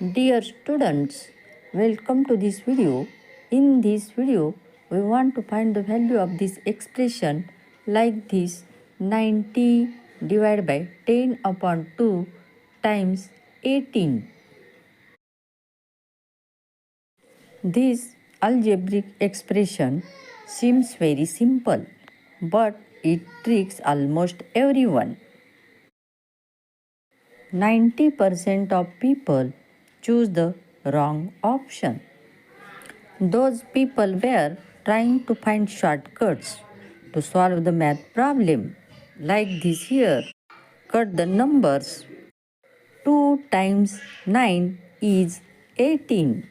Dear students, welcome to this video. In this video, we want to find the value of this expression like this 90 divided by 10 upon 2 times 18. This algebraic expression seems very simple, but it tricks almost everyone. 90% of people choose the wrong option. Those people were trying to find shortcuts to solve the math problem, like this here. Cut the numbers. 2 times 9 is 18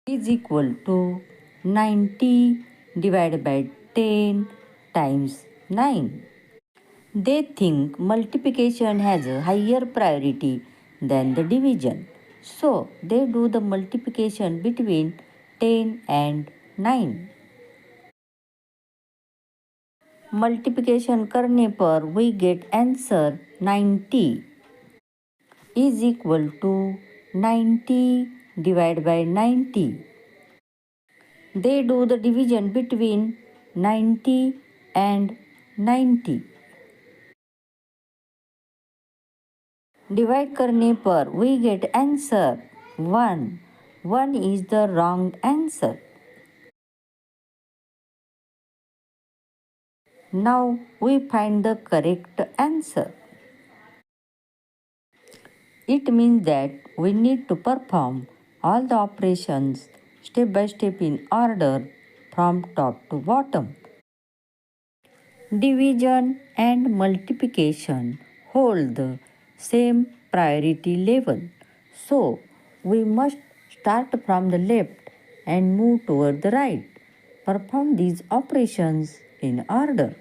is equal to 90 divided by 10 times 9. They think multiplication has a higher priority than the division. So they do the multiplication between 10 and 9. Multiplication करने पर we get answer 90 is equal to 90 divided by 90. They do the division between 90 and 90. Divide करने पर we get answer 1. 1 is the wrong answer. Now we find the correct answer. It means that we need to perform all the operations step by step in order from top to bottom. Division and multiplication hold the same priority level. So we must start from the left and move toward the right. Perform these operations in order.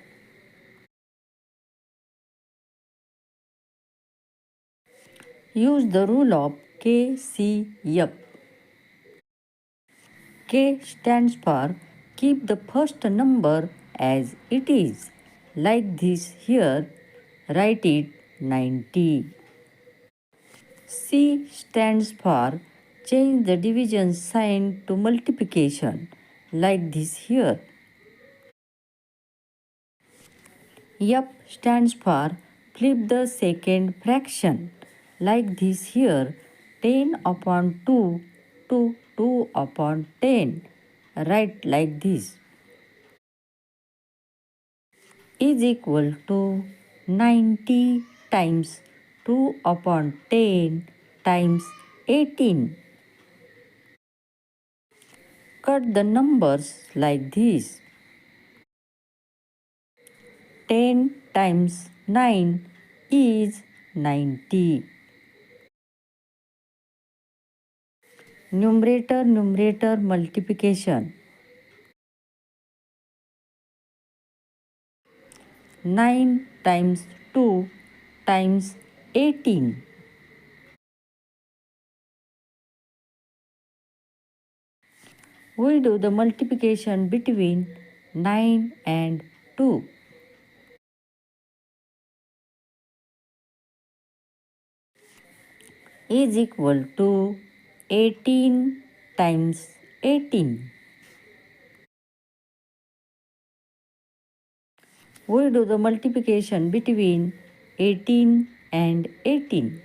Use the rule of KCF. K stands for keep the first number as it is. Like this here, write it 90. C stands for change the division sign to multiplication. Like this here. F stands for flip the second fraction. Like this here, 10 upon 2 to 2 upon 10. Write like this. Is equal to 90 times 2 upon 10 times 18. Cut the numbers like this. 10 times 9 is 90. Numerator multiplication. 9 times 2 times 18. We do the multiplication between 9 and 2. Is equal to 18 times 18. We do the multiplication between 18 and 18.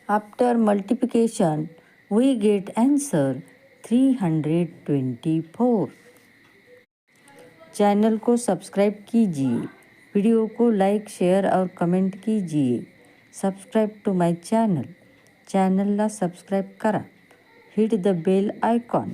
After multiplication, we get answer 324. Channel को subscribe कीजिए, video को like share और comment कीजिए. Subscribe to my channel. चॅनलला subscribe करा. Hit the bell icon.